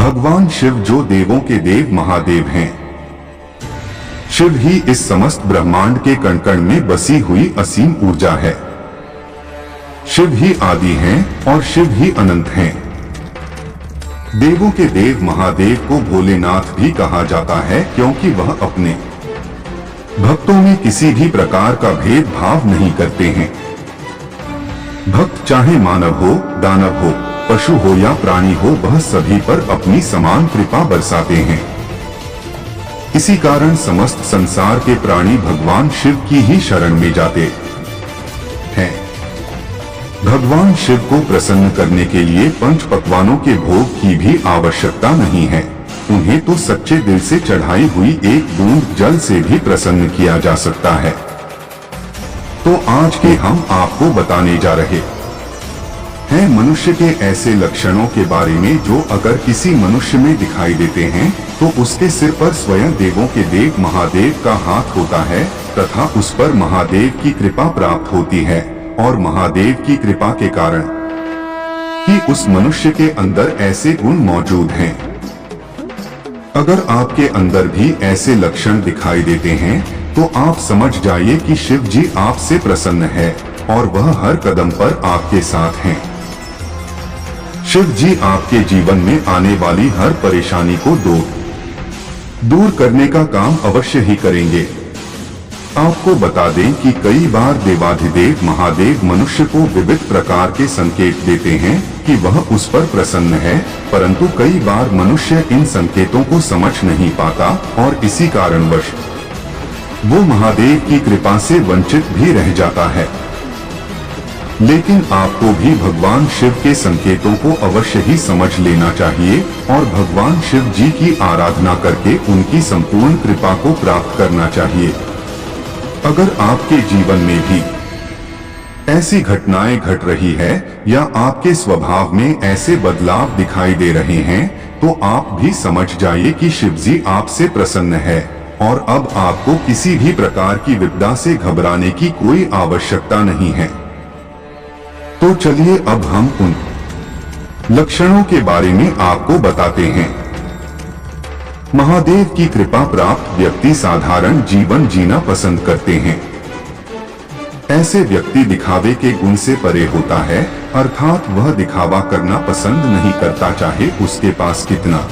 भगवान शिव जो देवों के देव महादेव हैं। शिव ही इस समस्त ब्रह्मांड के कण कण में बसी हुई असीम ऊर्जा है। शिव ही आदि हैं और शिव ही अनंत हैं। देवों के देव महादेव को भोलेनाथ भी कहा जाता है क्योंकि वह अपने भक्तों में किसी भी प्रकार का भेदभाव नहीं करते हैं। भक्त चाहे मानव हो, दानव हो, पशु हो या प्राणी हो, वह सभी पर अपनी समान कृपा बरसाते हैं। इसी कारण समस्त संसार के प्राणी भगवान शिव की ही शरण में जाते हैं। भगवान शिव को प्रसन्न करने के लिए पंच पकवानों के भोग की भी आवश्यकता नहीं है। उन्हें तो सच्चे दिल से चढ़ाई हुई एक बूंद जल से भी प्रसन्न किया जा सकता है। तो आज के हम आपको बताने जा रहे हैं मनुष्य के ऐसे लक्षणों के बारे में जो अगर किसी मनुष्य में दिखाई देते हैं तो उसके सिर पर स्वयं देवों के देव महादेव का हाथ होता है तथा उस पर महादेव की कृपा प्राप्त होती है। और महादेव की कृपा के कारण ही उस मनुष्य के अंदर ऐसे गुण मौजूद हैं। अगर आपके अंदर भी ऐसे लक्षण दिखाई देते हैं तो आप समझ जाइए कि शिव जी आपसे प्रसन्न है और वह हर कदम पर आपके साथ हैं। शिव जी आपके जीवन में आने वाली हर परेशानी को दूर करने का काम अवश्य ही करेंगे। आपको बता दें कि कई बार देवाधिदेव महादेव मनुष्य को विविध प्रकार के संकेत देते हैं कि वह उस पर प्रसन्न है, परंतु कई बार मनुष्य इन संकेतों को समझ नहीं पाता और इसी कारणवश वो महादेव की कृपा से वंचित भी रह जाता है। लेकिन आपको भी भगवान शिव के संकेतों को अवश्य ही समझ लेना चाहिए और भगवान शिव जी की आराधना करके उनकी संपूर्ण कृपा को प्राप्त करना चाहिए। अगर आपके जीवन में भी ऐसी घटनाएं घट रही है या आपके स्वभाव में ऐसे बदलाव दिखाई दे रहे हैं तो आप भी समझ जाइए कि शिव जी आपसे प्रसन्न है और अब आपको किसी भी प्रकार की विपदा से घबराने की कोई आवश्यकता नहीं है। तो चलिए अब हम उन लक्षणों के बारे में आपको बताते हैं। महादेव की कृपा प्राप्त व्यक्ति साधारण जीवन जीना पसंद करते हैं। ऐसे व्यक्ति दिखावे के गुण से परे होता है, अर्थात वह दिखावा करना पसंद नहीं करता, चाहे उसके पास कितना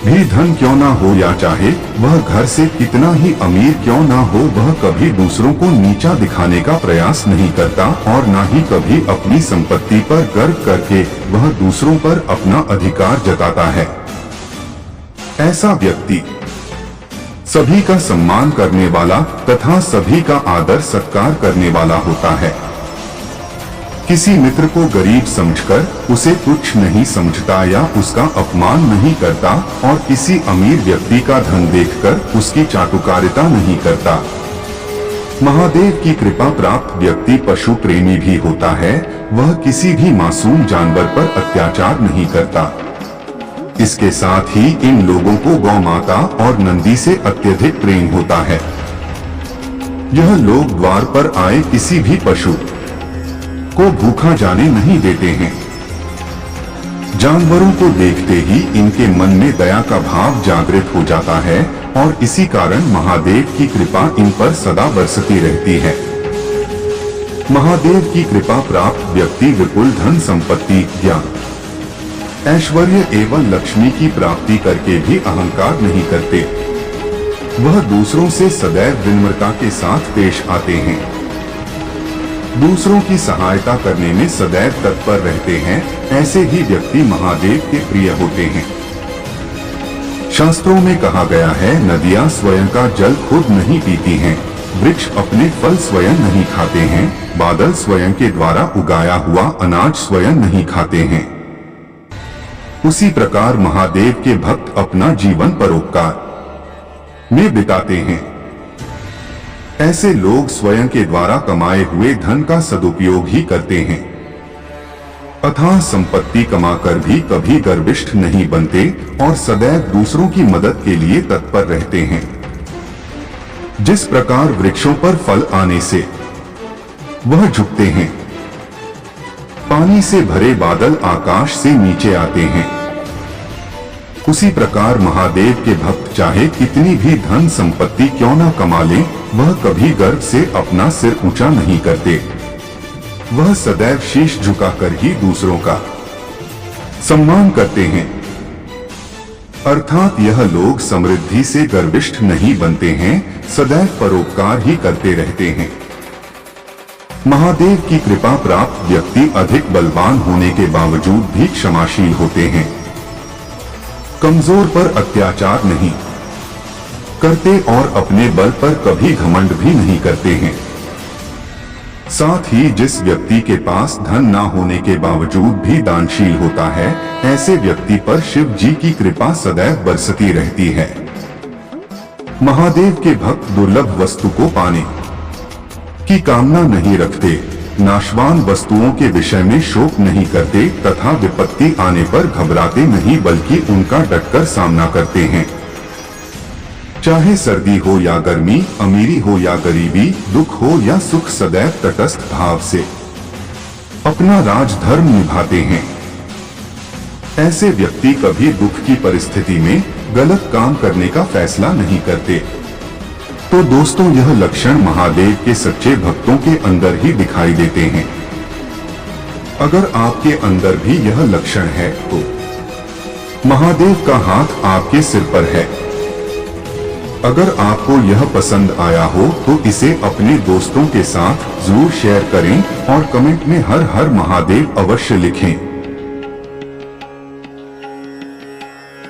भी धन क्यों ना हो या चाहे वह घर से कितना ही अमीर क्यों ना हो, वह कभी दूसरों को नीचा दिखाने का प्रयास नहीं करता और ना ही कभी अपनी संपत्ति पर गर्व करके वह दूसरों पर अपना अधिकार जताता है। ऐसा व्यक्ति सभी का सम्मान करने वाला तथा सभी का आदर सत्कार करने वाला होता है। किसी मित्र को गरीब समझकर उसे तुच्छ नहीं समझता या उसका अपमान नहीं करता और किसी अमीर व्यक्ति का धन देखकर उसकी चाटुकारिता नहीं करता। महादेव की कृपा प्राप्त व्यक्ति पशु प्रेमी भी होता है। वह किसी भी मासूम जानवर पर अत्याचार नहीं करता। इसके साथ ही इन लोगों को गौ माता और नंदी से अत्यधिक प्रेम होता है। यह लोग द्वार पर आए किसी भी पशु को भूखा जाने नहीं देते हैं। जानवरों को देखते ही इनके मन में दया का भाव जागृत हो जाता है और इसी कारण महादेव की कृपा इन पर सदा बरसती रहती है। महादेव की कृपा प्राप्त व्यक्ति विपुल धन संपत्ति, ज्ञान, ऐश्वर्य एवं लक्ष्मी की प्राप्ति करके भी अहंकार नहीं करते। वह दूसरों से सदैव विनम्रता के साथ पेश आते हैं। दूसरों की सहायता करने में सदैव तत्पर रहते हैं। ऐसे ही व्यक्ति महादेव के प्रिय होते हैं। शास्त्रों में कहा गया है, नदियां स्वयं का जल खुद नहीं पीती हैं, वृक्ष अपने फल स्वयं नहीं खाते हैं, बादल स्वयं के द्वारा उगाया हुआ अनाज स्वयं नहीं खाते हैं। उसी प्रकार महादेव के भक्त अपना जीवन परोपकार में बिताते हैं। ऐसे लोग स्वयं के द्वारा कमाए हुए धन का सदुपयोग ही करते हैं। अथाह संपत्ति कमाकर भी कभी गर्विष्ठ नहीं बनते और सदैव दूसरों की मदद के लिए तत्पर रहते हैं। जिस प्रकार वृक्षों पर फल आने से वह झुकते हैं, पानी से भरे बादल आकाश से नीचे आते हैं, उसी प्रकार महादेव के भक्त चाहे कितनी भी धन संपत्ति क्यों न कमा लें, वह कभी गर्व से अपना सिर ऊंचा नहीं करते। वह सदैव शीश झुकाकर ही दूसरों का सम्मान करते हैं। अर्थात यह लोग समृद्धि से गर्विष्ठ नहीं बनते हैं, सदैव परोपकार ही करते रहते हैं। महादेव की कृपा प्राप्त व्यक्ति अधिक बलवान होने के बावजूद भी क्षमाशील होते हैं। कमजोर पर अत्याचार नहीं करते और अपने बल पर कभी घमंड भी नहीं करते हैं। साथ ही जिस व्यक्ति के पास धन ना होने के बावजूद भी दानशील होता है, ऐसे व्यक्ति पर शिव जी की कृपा सदैव बरसती रहती है। महादेव के भक्त दुर्लभ वस्तु को पाने की कामना नहीं रखते, नाशवान वस्तुओं के विषय में शोक नहीं करते तथा विपत्ति आने पर घबराते नहीं बल्कि उनका डटकर सामना करते हैं। चाहे सर्दी हो या गर्मी, अमीरी हो या गरीबी, दुख हो या सुख, सदैव तटस्थ भाव से अपना राजधर्म निभाते हैं। ऐसे व्यक्ति कभी दुख की परिस्थिति में गलत काम करने का फैसला नहीं करते। तो दोस्तों, यह लक्षण महादेव के सच्चे भक्तों के अंदर ही दिखाई देते हैं। अगर आपके अंदर भी यह लक्षण है तो महादेव का हाथ आपके सिर पर है। अगर आपको यह पसंद आया हो तो इसे अपने दोस्तों के साथ जरूर शेयर करें और कमेंट में हर हर महादेव अवश्य लिखें।